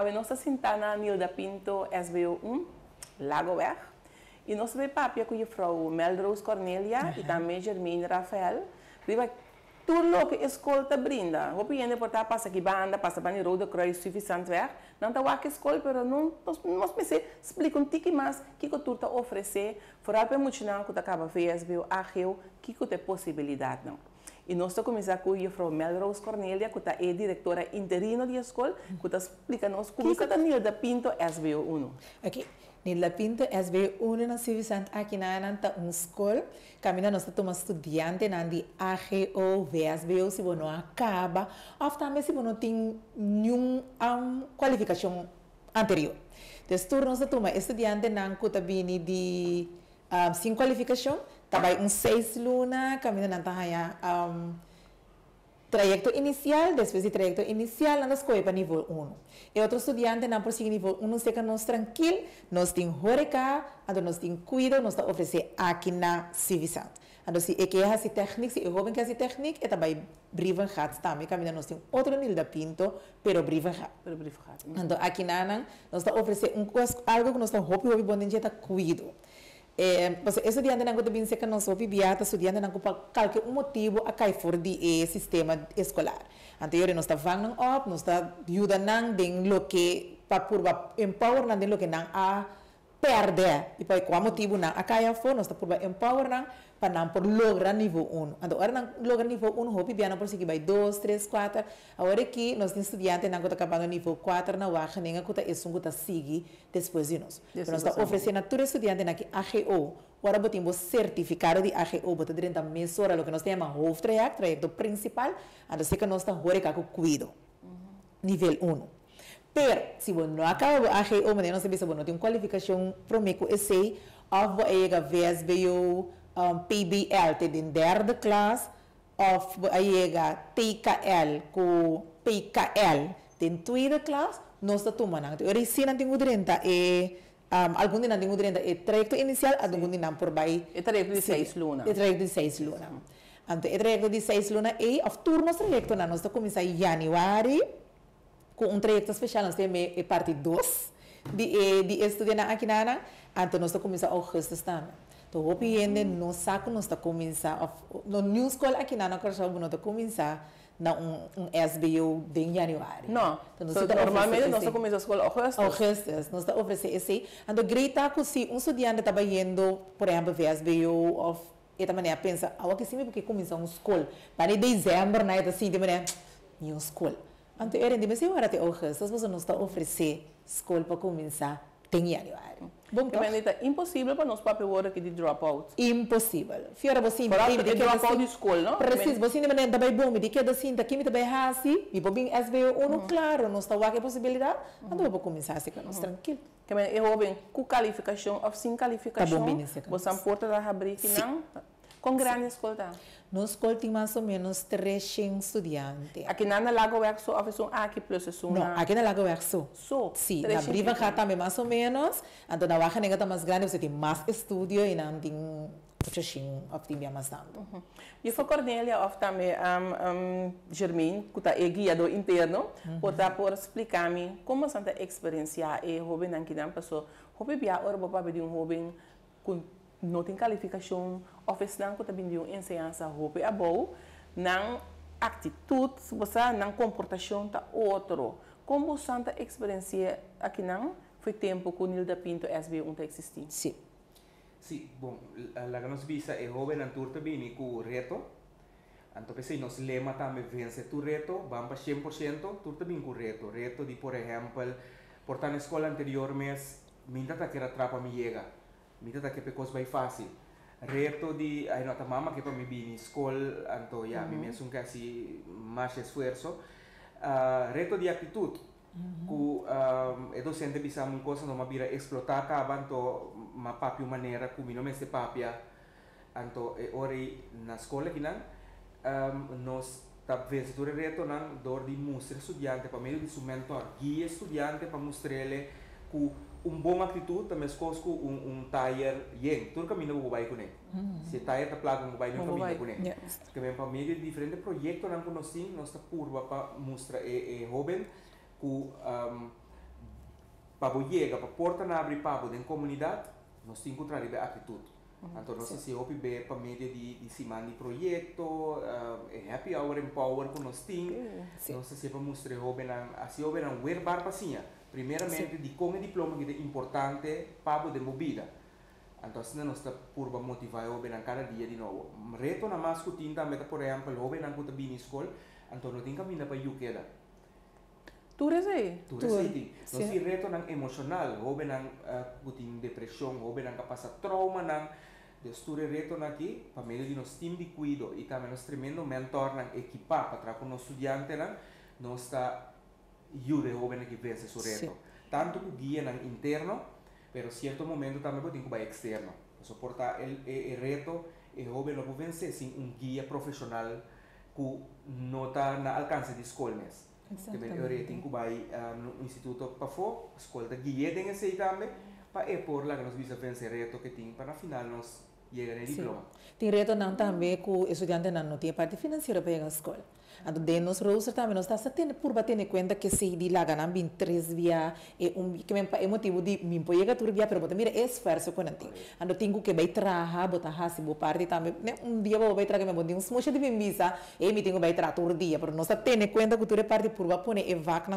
A nossa Sintana Nilda Pinto, SBO1, Lagoweg. E nós temos papia com a Frau Melrose Cornelia e também Germine Rafael. Tudo o que a escola te brinda. O piano por estar passa aqui banda, passa para o Rode Kreuz suficiente ver. Não está a escola, mas nós me explica um pouco mais o que tu está oferecer. Fora para muito não que tu acaba de ver, o que tu tem possibilidade não. E nós estamos começando com a Frau Melrose Cornelia, que é a diretora interina da escola, que está explicando como que a Nilda Pinto SBO1. Ok. Nilda Pinto SBO1 na Civisant aqui na escola. Camina nós estamos estudante na AGO, VSBO, se você não acaba, ou também se você não tem nenhuma qualificação anterior. Então, nós estamos estudante na Kutabini de sem qualificação, também 6 lunas, camina na trayecto inicial, depois de trayecto inicial, nós escolhemos para nível 1. E outro estudante, não prossegue nível 1, seca nós tranquilo, nós temos horeca, nós temos cuidado, nós oferecemos aqui na Civisant. Então, se é que é assim técnico, se é jovem que é assim técnico, é também briven gaat também, caminha nós temos outro Nilda Pinto, pero briven gaat. Então, aqui na nós oferecemos algo que nós estamos hobby bom de cuidado. Estudante não também se que nós ouvimos estudante não para qualquer motivo a cair fora do sistema escolar. Anterior nós está vangando up, nós está ajudando em lo que para empower não lo que não a perder e para qual motivo não a cair fora nós está por empower não para não por lograr nível 1. Então agora não logra nível 1 hope bem não por seguir vai 2, 3, 4. Agora aqui nós temos estudante não está acabando nível 4 na wacha nem a que é que seguir depois de nós. Nós está oferecendo a todo estudante na que AGO. Agora botamos certificado de AGO, botamos dentro da mesura lo que nós temos hoofdtraject, trajecto principal, então sei que nós está hora com cuido. Nível 1. Pero, se você não acaba a AGO, mas não sabe se você não tem qualificação para o essay, ou você chega VSBO, PBL, tem em derde classe, ou você chega TKL, com PKL, tem tweede classe, nós está tomando. Eu sei não tenho direito algum dia não tenho direito é trajecto inicial, algum dia não por vai. É trajecto de 6 lunas. É trajecto de 6 lunas. Então, é trajecto de 6 lunas e, ao turno trajecto, nós está começando em janeiro, com trajecto especial, nós temos a parte 2 de estudante aqui na então nós está começando em agosto também. Então, o piende no saco nós está começando, no new school aqui na nós está começando na SBO de janeiro. Não, então, normalmente nós começamos a escola agosto. Agosto, nós está oferecendo esse. Então, grita que se estudante está indo, por exemplo, VSBO, ou de maneira pensa, que sim, porque começa uma escola, para dezembro, né, assim, de maneira, new school. Então, eu entendi, mas se agora até agosto, você não está oferecendo escola para começar em janeiro. Bom, é impossível para nós para o aqui de dropout. Impossível. Fiora você de dropout de escola, não? Preciso, você não é também bom, me diz que é assim, daqui me também assim, e por bem SBO1, claro, não está a possibilidade, então eu vou começar assim, nós tranquilo. Que é eu bem com qualificação ou sem qualificação. Você importa da abrir que não? Com grande escola. Nós escola tem mais ou menos 300 estudantes. Aqui na Lago Verso, a versão aqui plus é não, aqui na Lago Verso. Sim, na Briva já também mais ou menos. Então na Wacha nega mais grande, você tem mais estúdio e não tem puxadinho, optimia mais tanto. E foi Cornélia, of também Germine, que é guiado interno, por explicar-me como essa experiência é jovem aqui na pessoa. Jovem bia ora para de jovem com não tem qualificação, oferecendo que também de uma ensinança roupa é boa, não atitude, você não comportação tá outro. Como santa experiência aqui não foi tempo que o Nilda Pinto SB1 está existindo? Sim. Sim, bom, a que nós visa é jovem na turta bem com o reto. Então, pensei, nós lema também vence tu reto, vamos para 100%, turta bem com o reto. Reto de, por exemplo, portar na escola anterior mês, minta tá que era trapa me chega. Mita tá que pecos vai fácil. Reto de aí nota mama que para me bini escola, então ya me mesmo que assim mais esforço. Reto de atitude. Que é docente bisa uma coisa não mabira explotar acaba então uma papia maneira que me não me se papia. Então é hora na escola que não nós tá vendo todo reto não dor de mostrar estudante para meio de seu mentor guia estudante para mostrar ele que boa atitude também escolhe tire yen tudo caminho vou vai com ele se tire tá plaga vou vai no caminho com ele que vem para meio de diferentes projetos não conheci nós tá curva para mostrar jovem que para llegar, para porta na abrir para a comunidade, nós temos que encontrar a atitude. Então, nós se hopi be para meio de cima de projeto, happy hour empower com nós temos, nós se para mostrar hopi assim hopi não werbar pasinha. Primeiramente, de como diploma que é importante para a movida. Então, assim, nós está por motivar hopi na cada dia de novo. Reto na mais que tinta, meta por exemplo, hopi na conta bem escola, então não tem caminho para you queda. Tudo isso aí? Tudo isso aí. Nós se reto na emocional, hopi na tem depressão, hopi na passa trauma na Desture reto aqui, para meio de nosso time de cuido e também nosso tremendo mentor na equipa para trabalhar com nosso estudante nós está ajuda o jovem que vence o reto. Tanto que guia na interno, pero certo momento também pode ter que externo. Suportar o reto e o jovem não pode vencer sem guia profissional que não está na alcance de escolas. Também eu tenho que vai no instituto para fora, escola de guia tem esse também para por lá que nós visa vencer reto que tem para na final nós chegar no diploma. Tem reto não também que o estudante não tem parte financeira para ir à escola. Então, de nos roster também nós está tendo por bater em conta que se de lá ganham 3 via que é motivo de me poder tur via, pero botar mira esforço com nanti. Então tenho que vai trabalhar, botar hasi bo parte também, dia vou vai trabalhar, me botar smocha de mimisa, e me tenho vai trabalhar todo dia, pero nós está tendo conta que tu é parte por bater e vac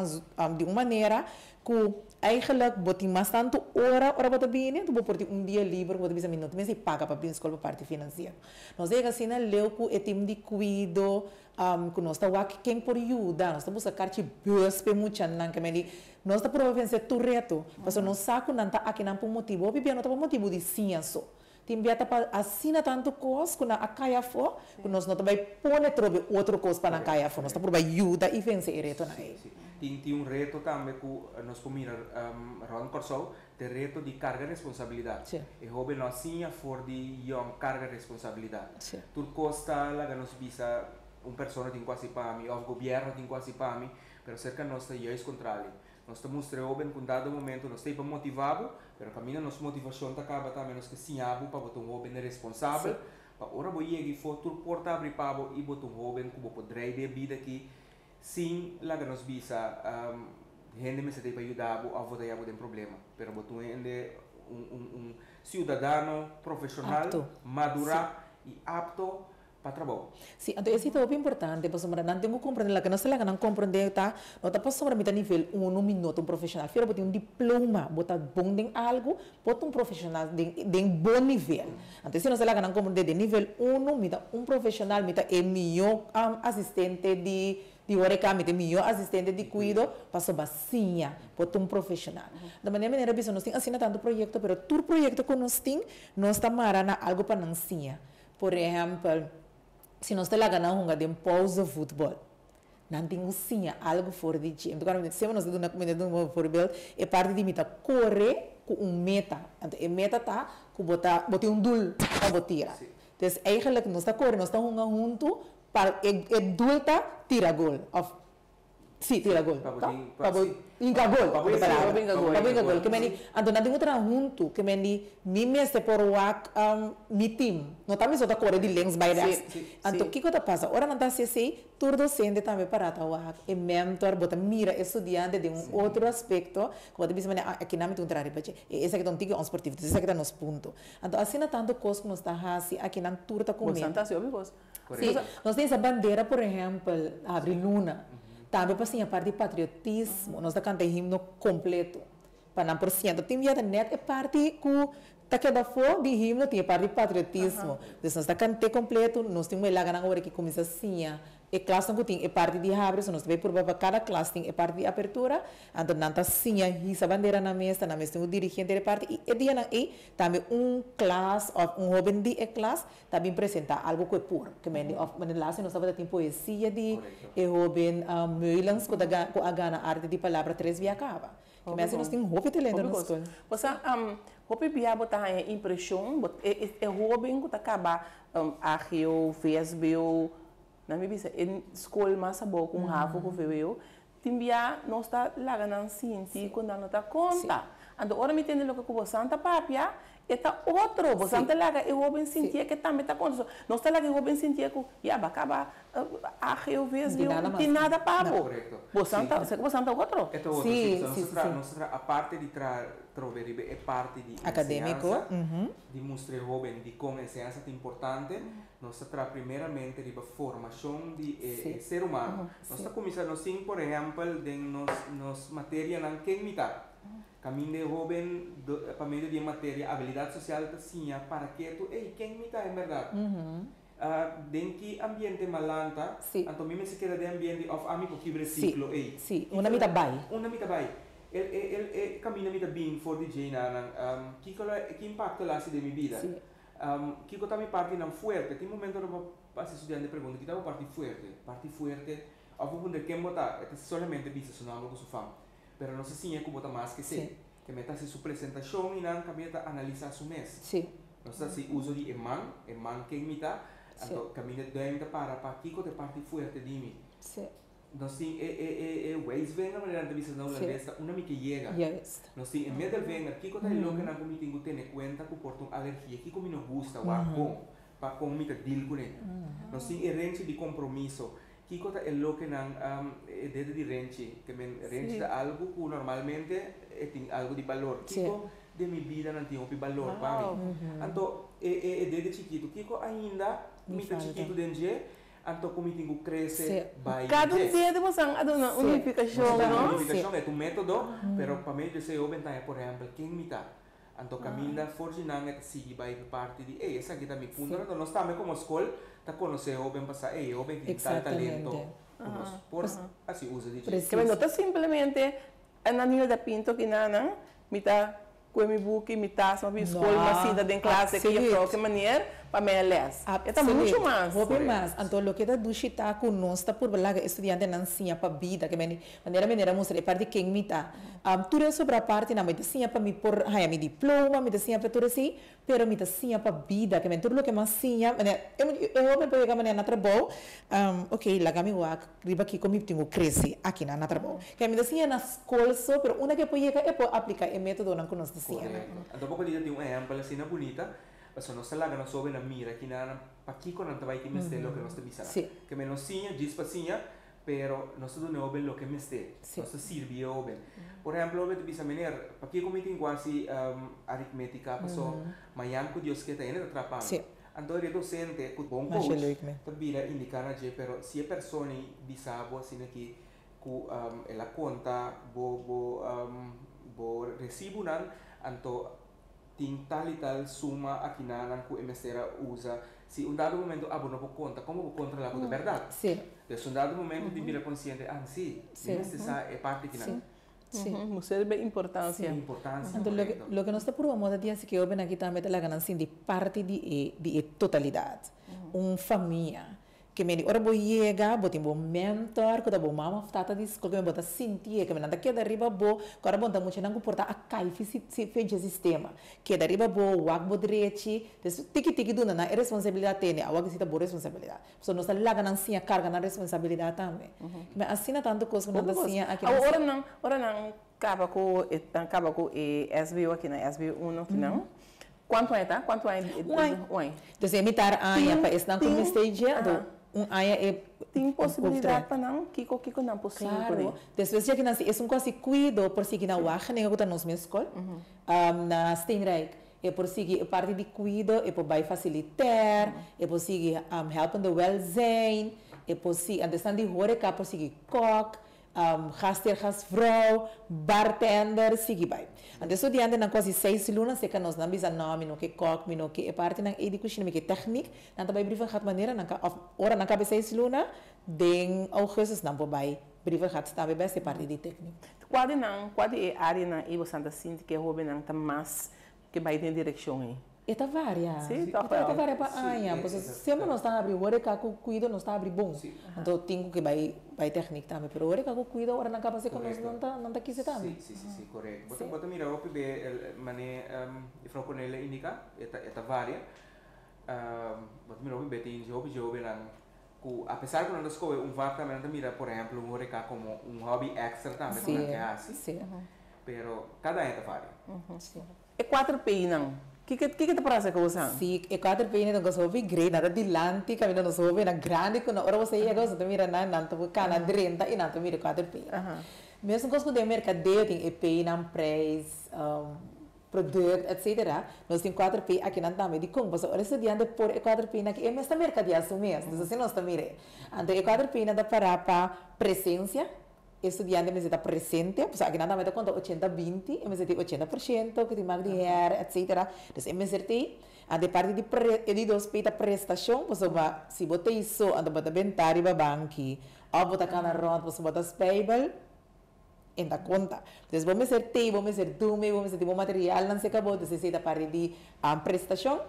de uma maneira que eigenlijk botar mais tanto hora botar bem, tu botar dia livre, botar bisa minuto, mas se paga para a escola para parte financeira. Nós é assim na leu que é time de cuido que nós está quem por ajuda, nós estamos a carti bus pe muita não que me nós está provavelmente tu reto, mas nós saco não está aqui não por motivo, bebê não está por motivo de ciência. Tem biata para assina tanto coisa quando a caia for, que nós não vai pôr trobe outro coisa para a caia for, nós está por ajuda e vencer reto na aí. Tem reto também que nós comira Ron Corsou, de reto de carga de responsabilidade. E jovem nós sim for de carga de responsabilidade. Tudo costa lá que nós visa persona tem quase para mim, o governo tem quase para mim, mas cerca nós está aí contrário. Nós estamos mostrando que em dado momento nós estamos motivados, mas caminho nossa motivação está acaba também nós que sim abo para botar jovem responsável, para ora vou ir aqui foto porta abrir para e botar jovem que vou poder de vida aqui, sim lá que nós visa gente me se tem para ajudar a votar aí tem problema, mas botar cidadão profissional, maduro e apto para trabalho. Sim, então esse é importante, porque não tenho que compreender, que não se não compreender, tá? Não está passando para nível 1 minuto, profissional. Fira botar diploma, botar bom em algo, botar profissional de bom nível. Então se não se não compreender de nível 1, profissional, é melhor assistente de oreca, é melhor assistente de cuido, passa bacinha, botar profissional. Da maneira que nós temos assinado tanto projeto, mas todo projeto que nós temos, nós estamos marando algo para não ser. Por exemplo, se nós temos lá um de pausa de futebol, não temos sim algo fora de gym. Então, se nós temos uma comunidade de futebol, é parte de meta correr com meta. Então, a meta está com botar dul para botar. Então, eigenlijk nós estamos correndo, nós estamos juntos para o dul tira gol. Sim, tira gol. Inga gol. Gol. Que meni, então não tem outra junto, que meni, mim se por wak mi team. Não tá mesmo da correr de lens by das. Então que coisa passa? Ora não tá se tur docente também para ta wak, e mentor, bota mira estudante de outro aspecto, que bota mani aqui na me encontrar bache. Esse aqui não tem um esportivo, esse aqui tá nos ponto. Então assim na tanto coisa que nós tá hasi aqui na tur tá comendo. Sim, nós temos a bandeira, por exemplo, abre luna. Também para a parte de patriotismo, nós estamos cantando himno completo. Para não por cento, tem via net é parte que está cada fora de himno, tem a parte de patriotismo. Então, nós estamos cantando completo, nós temos lá na hora que começa assim, e classe não tem é parte de abre, nós temos por cada classe tem é parte de abertura, então não está assim, a bandeira na mesa tem o dirigente de parte, e dia aí também classe, ou jovem de classe, também apresenta algo que é puro, que lá nós estamos tem poesia de jovem, meulens, que a gana arte de palavra 3 via acaba. Que mais nós temos roupa de lenda na escola. Você, roupa via botar impressão, é jovem que acaba a Rio, VSBO, na minha vida, em escola mais boa com Rafa que veio, timbia nós está lá na ciência quando não está conta. Então, ora me entende o que você Santa Papia Eta outro, você não lá que eu vou sentir que também está acontecendo. Não está lá que eu vou sentir que já vai acabar a eu vejo não tem nada para correto. Você não outro? É outro, sim, a parte de trover é parte de acadêmico, de mostrar jovem de como a ciência é importante. Nós traz primeiramente de formação de ser humano. Nós está começando assim, por exemplo, de nos matéria não quem imitar. Caminho de jovem para meio de matéria, habilidade social assim, para que tu, quem imita é verdade. Dentro que ambiente malanta, então mesmo se quer de ambiente of amigo que reciclo, sim, uma mita bai. Uma mita bai. El caminho mita bem for DJ na, que impacto lá se de minha vida. Que eu também parte não forte. Tem momento no passe estudante pergunta que estava parte forte, ao ponto de quem botar, é solamente bisa sonando com sua fama. Pero não se sinha que bota mais que se que meta se sua apresentação e não cambiata analisar su mês. Sim. Não está se uso de eman quem mita, então caminha doente para aqui que parte forte de mim. Sim. Não sim ways vem na maneira de bisa não lesta uma me que chega. Yes. Não sim em meio vem aqui que tá louco na como tenho ter conta que porta uma alergia aqui como não gosta o bom para como me deal com ele. Não sim range de compromisso. Kiko ta elo que não desde de range que men range da algo que normalmente tem algo de valor. Kiko de minha vida não tem um valor para mim. Então desde chiquito Kiko ainda muito chiquito dentro então como tenho crescer vai. Cada dia de você há uma unificação, não? Unificação é um método, pero para mim eu sei eu bentar por exemplo quem me tá. Então caminha forte não é seguir vai parte de essa que também punto então nós também como escola tá conhecer o bem passar o bem que tal talento por assim usa de que não está simplesmente na nível da pinto que não me tá com meu book me tá só na escola mas sim da classe que eu que maneira para me ler é muito mais mais então o que da duchita com nós tá por lá estudante não sim para vida que maneira mostrar parte de quem me tá tudo é sobre a parte na me sim para me por aí me diploma me sim para tudo assim pero me sim para vida que tudo o que mais sim eu vou pegar maneira na trabalho ok lá que eu riba aqui como tenho crescer aqui na trabalho que me sim na escola só pero uma que pode é para aplicar o método não conosco sim então pouco dia tem um exemplo assim na bonita mas nós lá que nós soube na mira que na aqui quando não vai que me estelo que nós te bisara que me nós sim dispacinha pero nós tudo não bem lo que me este nós serviu bem por exemplo eu te bisa mener aqui como tem quase aritmética passou manhã que Deus que tem ele atrapalha então ele docente com bom coach também indicar na je pero se a pessoa bisabo assim aqui com ela conta bo recibo nan anto tem tal e tal suma aqui na que o emestera usa se dado momento não vou conta como vou controlar a verdade de dado momento de vir consciente sim essa é parte que não você é importância então lo que nós está por uma moda dia que eu venho aqui também tá lá assim de parte de totalidade família que me ora vou chegar, vou ter um mentor, que tá bom mama tata diz que me bota sentir que me nada que dariba bo, agora bom tá muito não comporta a cai se fez o sistema, que dariba bo, o agbo direito, tiki duna na responsabilidade tem, a agbo se tá boa responsabilidade, so nós tá lá ganhando sim a carga na responsabilidade também, mas assim não tanto coisa não assim aqui ora não acaba com SBO aqui na SBO1 aqui não. Quanto é tá? Quanto é? Então imitar a anha para estar como stage tem possibilidade para não Kiko não possível claro depois já que nós é quase cuido por seguir na UAH nem que nós mesma escola na Steenrijk é por seguir parte de cuido é por vai facilitar é por seguir helping the welzijn é por seguir understand de horeca por seguir cook gastheer, gastvrouw, bartender, sige bij. En dus die andere dan quasi 6 luna, zeker nos dan bisa nome, no que kok, no que parte dan edi kushin, no que techniek, dan tabay brieven gaat maneira, dan ka of ora dan ka 6 luna, den augustus dan bij brieven gaat staan bij se parte di techniek. Qual é a área na Ivo Santa Cinta que é nang tamas que vai ter direção aí? Eta varia. Sim, tá varia para anha, porque sempre nós está abrir, ora que cuido nós está abrir bom. Então tenho que vai técnica também, pero ora que cuido ora na capa se que nós não tá quise também. Sim, correto. Bota mira, o PB mané ifro con ele indica, eta varia. Bota mira o PB tem job lang apesar que nós escolhe vaca também mira, por exemplo, ora que como hobby extra também que é assim. Pero cada eta varia. E 4 P não. que te parece com você? Sim, e quatro pena não gosto de grande, nada de lante, caminho não soube na grande, quando hora você chega, você mira na não tô cana drenta e não tô mira quatro pena. Mesmo gosto de mercadeio tem EP, não preço, produto, etc. Nós temos 4P aqui na Dama de como, porque esse dia por 4P na que é mesmo mercadeia assumir, então assim nós também então 4P na para presença, estudante me está presente, porque aqui na Dama da conta 80-20, me está 80% que tem mais dinheiro, etc. Então me certei a de parte de dos peita prestação, porque se botar isso, anda botar bentário para banco, ou botar cana ronda, você botar payable em da conta. Então, vamos ser tei, vamos ser dume, vamos ser tipo material, não se acabou, então, se da parte de prestação,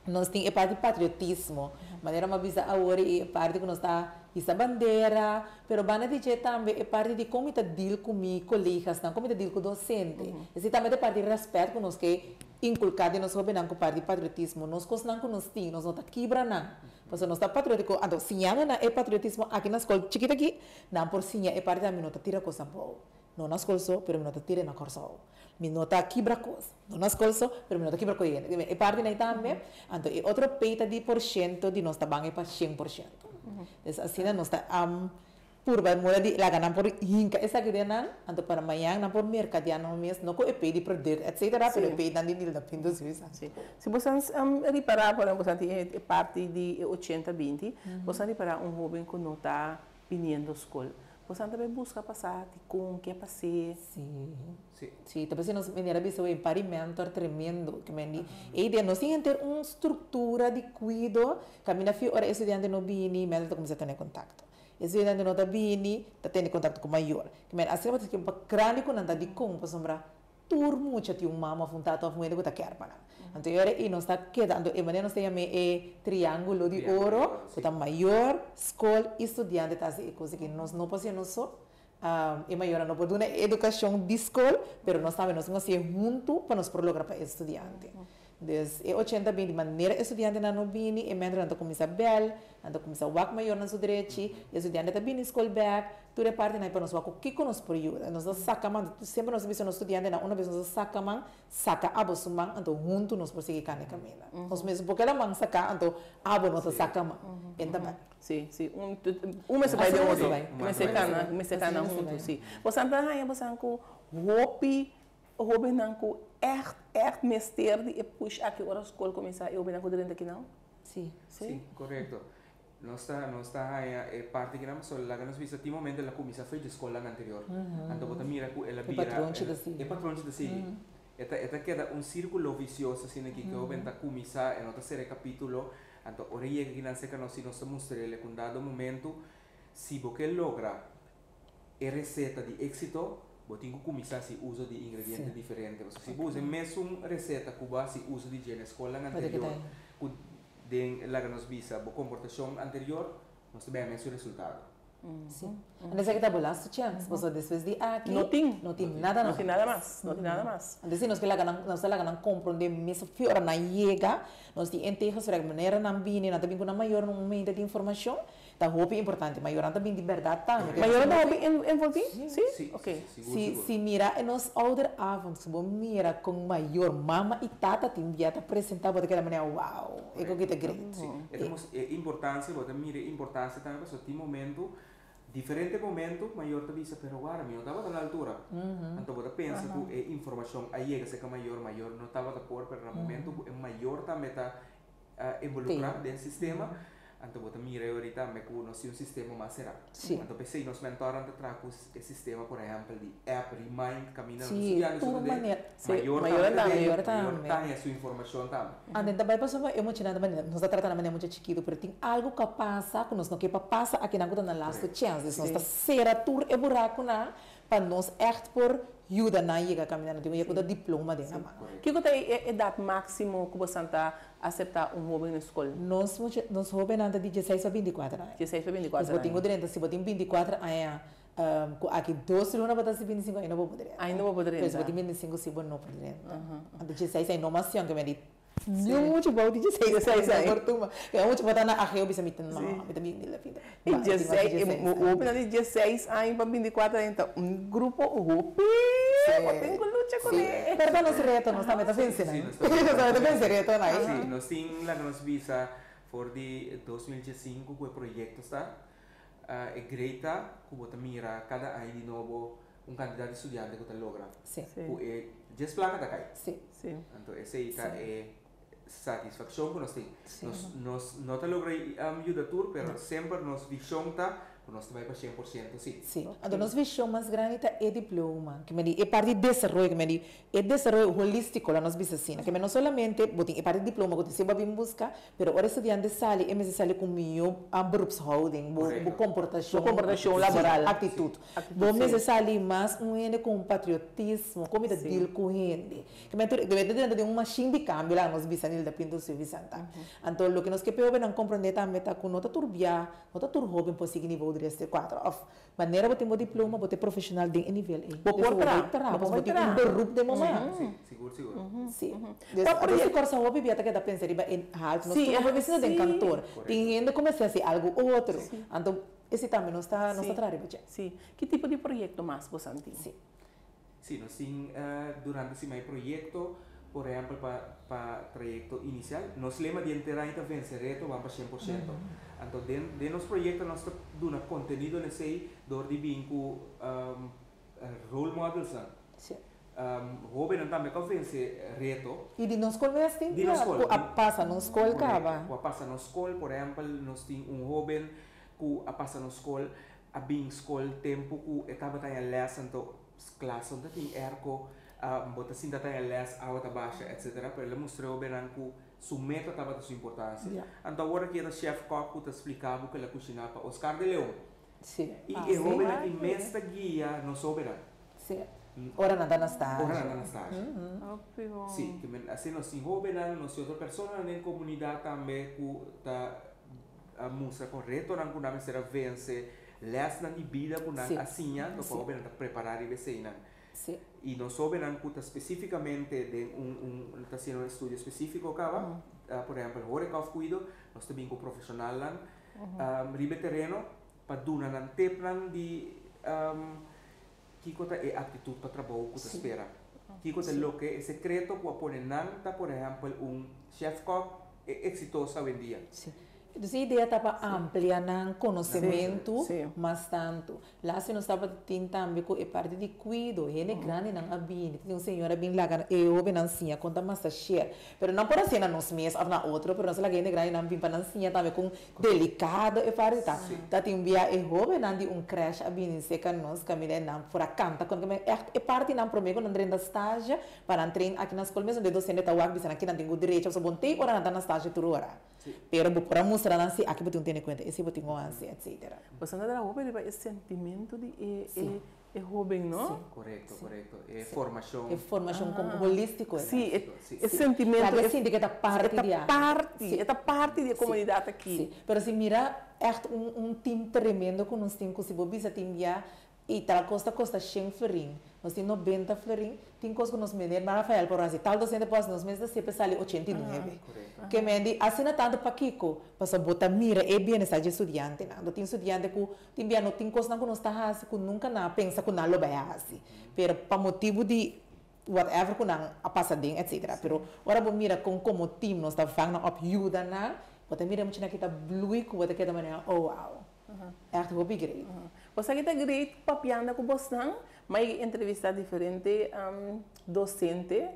nós temos a parte de patriotismo, maneira uma visa agora e a parte que nós está essa bandeira, pero bana dizer também a parte de como está deal com meus colegas, não como está deal com docente. Esse também é a parte de respeito que nós que inculcado nós sobre não com parte de patriotismo, nós coisas não nós temos, nós não está quebra não. Porque nós está patriótico, então sinhando na é patriotismo aqui na escola chiquita aqui, não por sinha é parte da minota tira coisa boa. Não na escola só, pero minota tira na corso. Minota quebra coisa. Não na escola só, pero minota quebra coisa. É parte daí também. Então é outro peita de porcento de nós está bem para 100%. Então assim nós está por vai morar de lá ganhar por hinca essa que não, então para amanhã não por mercadiano mesmo, não com é pedir produto, etc. Pero é pedir de nil da pinto suíça. Se você reparar, por exemplo, você é parte de 80-20, você reparar jovem que não está vindo à escola. Você também busca passar com o que é passar. Sim. Sim, talvez nós venhamos a ver um parimento tremendo que me diz. E de nós temos que ter uma estrutura de cuidado, que a minha filha, ora, estudante não vini, mas ela começa a ter contato. Estudante não está vini, está tendo contato com o maior. Que me assim você que um grande com nada de como para sombra turmo muita tinha uma mama fundada a moeda que está quer para. Então agora e nós está quedando, e maneira nós temos triângulo de ouro, que está maior, escola, estudante, tá assim, coisa que nós não podemos só. E maior não pode uma educação de escola, mas nós também nós vamos ser juntos para nos prolongar para estudante. Então, 80 de maneira estudante não vini, e mentre anda começa bel, anda começa o wak maior na sua direita, estudante também na escola back, tudo é parte na para nós o que nos por ajuda, nós sacamos sempre nós vemos estudante na uma vez nós sacamos, saca abo sumang, então junto nós prosseguir cada caminho. Nós mesmo porque ela mang saca, então abo nós sacamos, então sim, mês vai de outro, mês cana junto, sim. Você anda aí, você anda com roupa não com mestre de push aqui agora a escola começar eu bem na coisa aqui não? Sim, correto. Nós está aí parte que não só lá que nós vimos até momento ela começa foi de escola anterior. Então você mira que ela vira é patrão de si. Esta queda círculo vicioso assim aqui que eu bem tá começar em outra série capítulo. Então ora chega que não sei que nós mostrarle com dado momento se você logra a receita de êxito você tem que começar a uso de ingredientes diferentes. Se você usa a mesma receita que você usa de na escola anterior, que nós vimos a comportação anterior, nós temos o mesmo resultado. Sim. Mas é que está bolado, chance. Você depois de aqui, não tem nada mais. Então, nós que lá não compreender mesmo fora na chega, nós temos enterros de maneira não vini, não tem com maior momento de informação. Tá roupa é importante, mas eu também de verdade também. Mas eu não envolvi? Sim. Ok. Se mira, nós outra avons, se mira com maior mama e tata tem dia tá apresentar daquela maneira, uau, é que é grande. É importância, você mira importância também para o momento, diferente momento, maior te visa, pero agora, eu estava na altura. Então você pensa que a informação aí é que maior não estava a pôr, pero no momento é maior também está involucrado dentro do sistema. Então, você mira ahorita, me conhece um sistema mais será. Então, pensei, nós mentoram de trazer o sistema, por exemplo, de app, remind, caminhando, maior também, a sua informação também. Então, também passou eu muito nada, nós estamos tratando de maneira muito chiquito, porque tem algo que passa, que nós não queremos passar aqui na coisa na last chance, nós estamos ser tur e buraco na, para nós echt por ajuda na chega caminhando, tem um diploma de na mão. Que é a idade máxima que você está aceitar jovem na escola? Nós jovens andam de 16 a 24 anos. 16 a 24 anos. Se você tem 24 anos, aqui 12 anos para 25 ainda não vou poder. Ainda não vou poder. Se você tem 25 se você não poder. Então 16 é inovação que me diz Muito bom, 16 16 anos. aí. Fortuna. Eu muito botar na arreo, bisa mitin, não, bisa mitin nila pinta. E 16, o open ali 16 anos para 24 então grupo rupi, tem que lutar com ele. Pero nós reto, nós também tá vencendo. Nós também tá vencendo, né? Sim, nós temos lá que nós visa for de 2015 que o projeto está é greita que bota mira cada ano de novo candidato estudante que logra. Sim. Que é 10 placas da cai. Sim. Então essa é satisfação que nós temos. Nós não te logra ajuda tudo, mas sempre nós visão tá nós vai para 100%, sim. Sim. Então, nós visão mais grande é diploma, que me diz, é parte de desenvolvimento, que me diz, é desenvolvimento holístico, lá nós visamos assim, que não solamente, botem, é parte de diploma, que você vai buscar, mas o estudante sale, é mesmo sale com meu beroepshouding, o comportação laboral, atitude. Bom, mesmo sale mais com patriotismo, como é deal com ele. Que me diz, de uma machine de câmbio lá, nós visamos da pintura civilizada. Então, o que nós queremos não compreender também é que nota turbia, nota turbo, para seguir nível 4 of maneira botar um diploma botar profissional de nível vou botar um beroep de momento seguro sim por isso corsa hobby biata que da pensar riba em alto nós estamos vestindo de cantor tem ainda começar a ser algo outro então esse também não está trabalhando sim que tipo de projeto mais você tem sim nós temos durante esse meu projeto por exemplo para projeto inicial nós lema de entrar em vencer reto vamos para 100%. Então, dentro do nosso projeto, nós damos conteúdo nesse dor de vinco role models. Jovem também que vencer reto. E de nós escola mesmo? De nós escola. Passa na escola, acaba. Passa na escola, por exemplo, nós temos jovem que passa na escola, a bem escola tempo que estava em lesson, então classe onde tem erco, bota assim da em lesson, alta baixa, etc. Para ele mostrar bem que sua meta estava da sua importância. Então agora que o chef cook te explicava que ele cozinhava para Oscar de Leão. Sim. E o homem que mestre guia não soube. Sim. Ora nada na estágio. Ora nada na estágio. Sim, que assim nós temos homem, nós temos outra pessoa na comunidade também que está a mostra correto, não que nós será vencer, les na vida que nós assim, então para homem preparar e vencer. Sim. E nós sabemos que especificamente de está sendo estudo específico acaba, por exemplo, agora que eu cuido, nós também com profissional lá, ribe terreno para dar um tempo de que é atitude para trabalho que espera. Que é o que é secreto para pôr nanta, por exemplo, chef cook exitoso hoje em dia. Sim. Então, a ideia está para ampliar o conhecimento, mas tanto. Lá, se nós estamos tentando também, é parte de cuido, ele é grande, não é bem. Tem uma senhora bem lá, eu bem ansinha, conta mais a share. Mas não pode ser na nossa mesa ou na outra, mas nós lá é grande, não bem para ansinha também, com delicado, é parte tá. Tá tem um dia, é jovem, não de crash, a bem seca nós, caminha não por a canta, quando é parte não para mim, quando andrei na estágio, para entrar aqui na escola mesmo, de docente tá uak, aqui não tenho direito, eu só bom ter hora na estágio toda hora. Pero para mostrar assim, aqui você tem conta, esse você tem assim, etc. Você não dá roupa, ele vai esse sentimento de é jovem, não? Sim, correto. É formação. É formação como holístico. Sim, é sentimento. É assim, que é parte da parte da comunidade aqui. Sim, mas se mira, é time tremendo que nós temos, se você tem já, e tal costa 100 florim. Nós temos 90 florim, tem coisa que nós medimos, mas Rafael, por assim, tal docente depois nós meses sempre sai 89. Que me diz, assim não tanto para Kiko, para botar mira, é bem essa de estudante, não tem estudante que tem bem, não tem coisa que nós está assim, que nunca não pensa que não lo vai assim, pero para motivo de whatever que não a passadinha, etc. Pero ora bom mira com como time nós está fazendo ajuda na, botar mira muito na kita blue, que botar kita maneira, oh wow, é muito hobby great. Você que está great papiando com você, mas entrevista diferente docente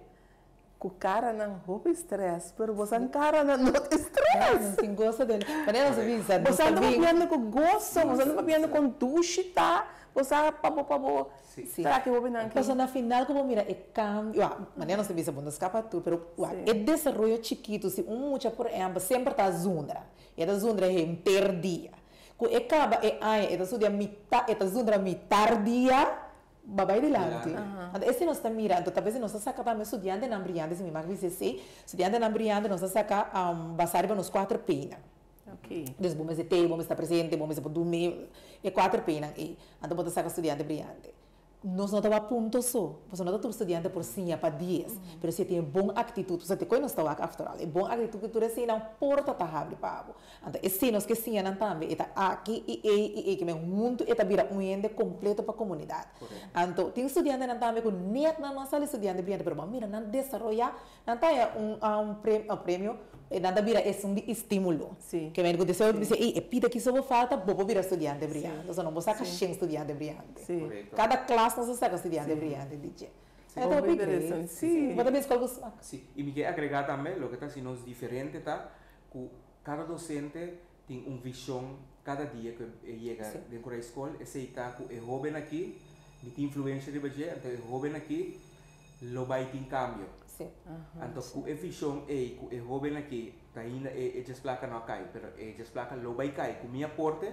com cara não roupa estresse, mas você cara não estresse. Não gosta dele. Mas ela se visa. Você anda papiando com gosto, você anda papiando com duche, tá? Você pabo. Será que eu vou não? Mas na final como mira é cambio, mas não se visa bom escapa tu, pero é desenvolvimento chiquito, se mucha por exemplo sempre está zundra. E da zundra é interdia. Que acaba é da zundra mitad dia. Babai dilante. Esse nós está mirando, talvez nós saca para estudante não brilhante, se me mag dizer assim, estudante não brilhante nós saca basar para nos 4 pena. Ok. Então vamos dizer, vamos estar presente, vamos estar dormir, é 4 pena e então vamos sacar estudante brilhante. nós não estamos a ponto só, você não está estudando por 5 para 10, mas você tem boa atitude, você tem coisa não está aqui after all, é boa atitude que tu recebe, não porta está abre para você. Então, esse nós que sim, não também, está aqui e que me junto, está vira ende completo para a comunidade. Então, tem estudante não também com net na nossa estudante brilhante, mas mira, não desenvolver, não está prêmio, nada vira é um estímulo. Sim. Que me dice, e pida que só falta, bobo vira estudante brilhante. Então, não você saca 100 estudante brilhante. Sim. Cada classe não se saca estudante brilhante, DJ. Então, é interessante. Sim. Você vê qual é Sim. E me quer agregar também, o que está sendo diferente, tá? Que cada docente tem uma visão cada dia que chega dentro da escola, esse está que é jovem aqui, tem influência de você, então é jovem aqui, lo vai ter cambio. Sim. Então, com a visão é que é jovem aqui, tá ainda é just placa não cai, mas é just placa lo vai cai. Com minha porta,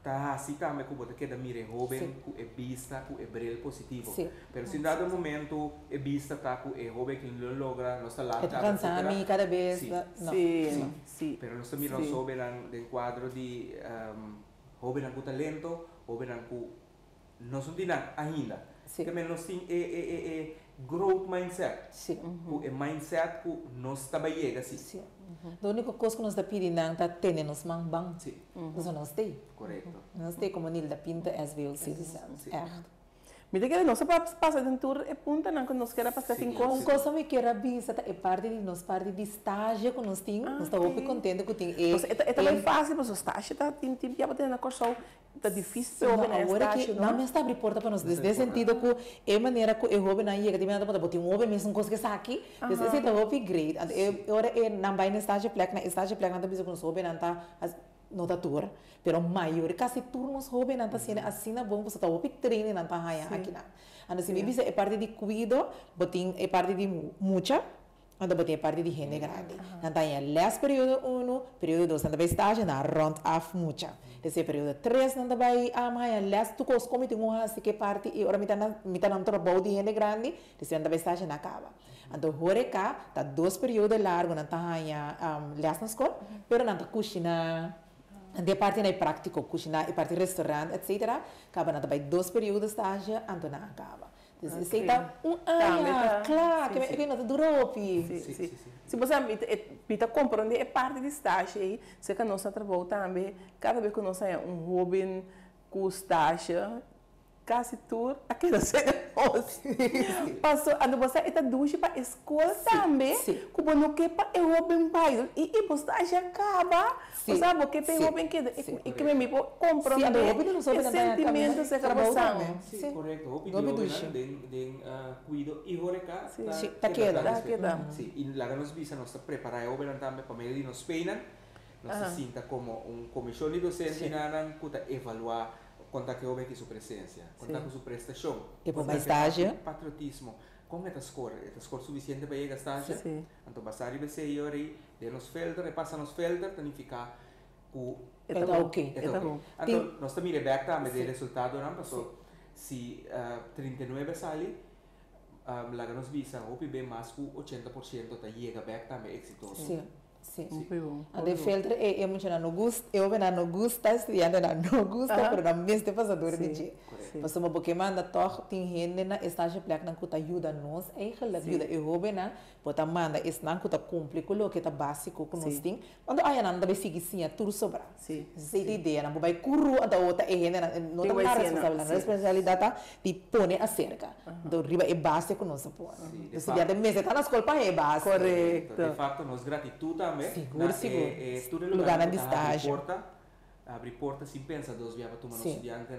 tá assim também que você quer mire jovem, com é vista, com é bril positivo. Mas em dado momento, é vista tá com é jovem que não logra, não está lá. É cansado cada vez. Sim. Sim. Mas nós também não soube no quadro de jovem com talento, jovem com não são ainda. Que nós temos growth mindset. Sim. O mindset que nós trabalhamos assim. Sim. A única coisa que nós está pedindo é que tenha nos bang. Sim. Nós não temos. Correto. Nós temos como Nilda Pinto, SVO Citizens. Me diga, nós passa de tour e punta, não que nós queremos passar 5 anos. Uma coisa que quero vista é parte de nós parte de estágio que nós temos. Nós estamos muito contentes que temos. É também fácil, mas o estágio está tem já bater na corção. Está difícil para o estágio, não? Não está abrir porta para nós. Nesse sentido que é maneira que o jovem não chega de maneira para botar um jovem mesmo coisa que está aqui. Esse é o upgrade. Agora é não vai no estágio plec, na estágio plec não está pensando que o jovem não está notador, pero maior quase turnos jovem não está sendo assim na bom, você está o treino não está aqui não. Então se me diz é parte de cuido, botin é parte de mucha, então botin é parte de gente grande. Então é less período 1, período 2 não vai estágio na round off mucha. Esse período 3 não vai é less tu cos como tem assim que parte e ora mita não trabalho de gente grande, esse não vai estágio na acaba. Então hore cá tá 2 períodos largo não está less na escola, pero não está cozinha. De parte na prática, cozinhar, e parte restaurante, etc. Acaba na também 2 períodos de estágio, então não acaba. Então, você está claro, que não durou, sim. Se você pita compreender, é parte de estágio aí, se que nós trabalhamos também, cada vez que nós é jovem com estágio, quase tudo, aqui não sei depois. Passou, a você está ducha para a escola também, como não quer para o jovem pai, e você já acaba, você sabe que tem jovem que e que me compreender, o sentimento se acaba. Sim, correto. O jovem de cuido e horeca, tá queda. Sim, e lá nos visa nós preparar o jovem também para meio de nos peinan, nós se sinta como comissão de docente que evaluar contar que houve aqui sua presença, contar com sua prestação. E por mais estágio? Patriotismo. Como é a score? É a score suficiente para ir a estágio? Sim. Então, passar e você ir aí, de nos filtros, e passa nos filtros, então fica o... É ok. Então, nós também rebecta de resultado, não? Passou, se 39 sali, lá nos visa, o PB mais que 80% está chega back também exitoso. Sim. Bom. De filtro é muito não gosta, eu não gosta, estudiante não gosta, mas não mesmo passador de dia. Mas uma porque manda toch tem gente na estágio plek não que ajuda nós, eigenlijk ajuda eu jovem na, bota manda esse não que complica o que tá básico que nós tem. Quando aí não deve seguir sim a tudo sobra. Sim. Se ideia não vai curru a outra é gente não tá na responsabilidade, a responsabilidade de pôr a cerca. Então riba é básico nós pôr. Estudante mesmo tá na escola para é básico. Correto. De fato nós gratitude também. Seguro. Lugar de estágio. Abre porta sem pensar dos via para tomar nosso estudante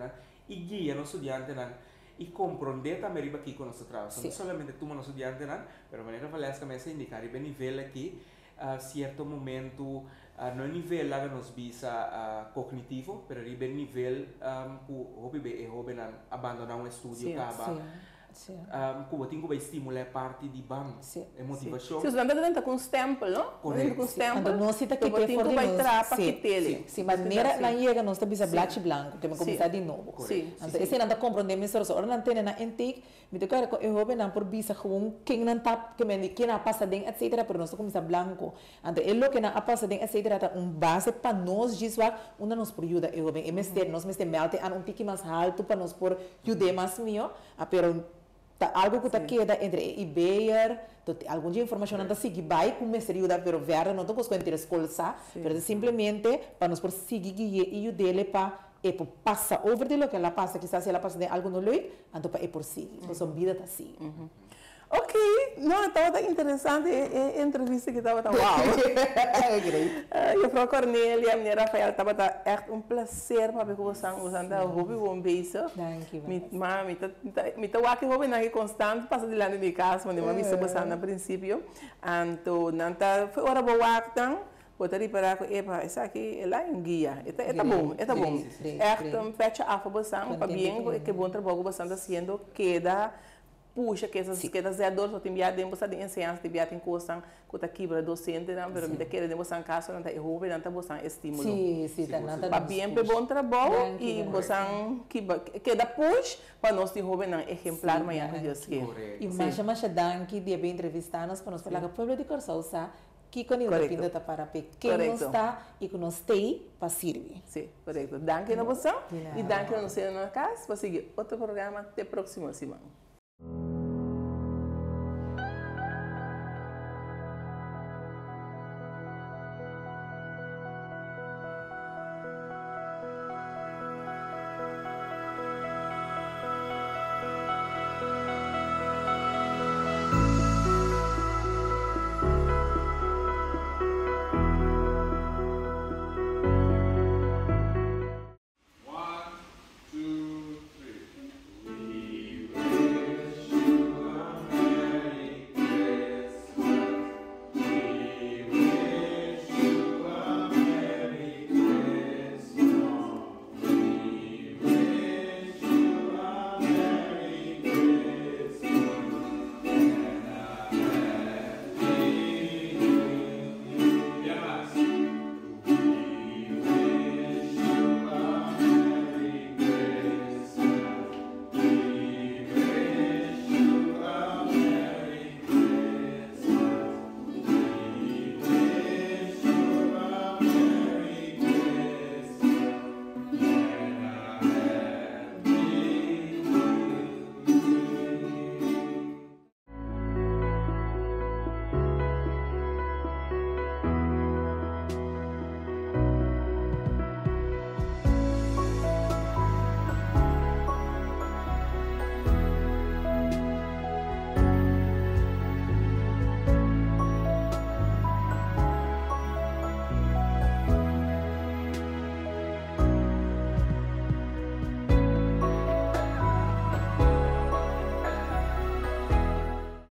e guia nosso estudante e compreender também riba aqui com nosso trabalho. Não somente tomar nosso estudante mas maneira valesca também se indicar riba nível aqui certo momento não nível lá nos visa cognitivo, pero riba nível o hobby é hobby abandonar um estúdio acaba Sim. Como tem que estimular parte de banco, Sim. é motivação. Se você anda dentro com stempel, não? Correto. Com stempel. Então, nós está que tem que vai trapa que tele. Sim, mas nera na chega nós está black branco, temos que começar de novo. Sim. Então, esse não está compreendendo isso, ora não tem na intake, me toca eu vou não por bisa com quem não tá que me que na passa den etc, pero nós começa branco. Então, ele que na passa den etc tá base para nós diswa, uma nos por ajuda eu bem, nós melte an tiki mais alto para nós por ajuda mais mio, pero algo que está queda entre e Bayer, alguma informação não está seguir vai com mestre ajuda, pero ver não tô com a escola sa, pero simplesmente para nós por seguir e o dele para e por passa over de lo que ela passa, quizás ela passa de algo no lui, então para e por seguir, então sua vida está assim. Ok, não, estava interessante a entrevista que estava tão uau. Juffrouw Cornelia, meneer Rafael, estava echt prazer para ver você usando o hobby bom bezig. Dankjewel. Maar met de wakker hobby na constant passa de lá de casa, mas não me se você no princípio. Então, nanta foi hora boa waktan. Botar para que essa aqui é lá em guia. É bom, é bom. É fecha a fabução, para bem que bom trabalho você está fazendo, queda puxa que essas zeadores só tem biado de você de ensinança de biado em coisa que está quebra docente não, mas me daquele de você em casa não está erro, não está você estímulo. Sim, tá nada. Para bem bom trabalho e você que dá push para nós de jovem não exemplar amanhã que Deus quer. E mais danke de bem entrevistar nós para nós falar que o povo de Corsausa que quando ele pinta tá para pequeno está e que nós tem para servir. Sim, correto. Danke na você e danke na nossa casa para seguir outro programa até próxima semana.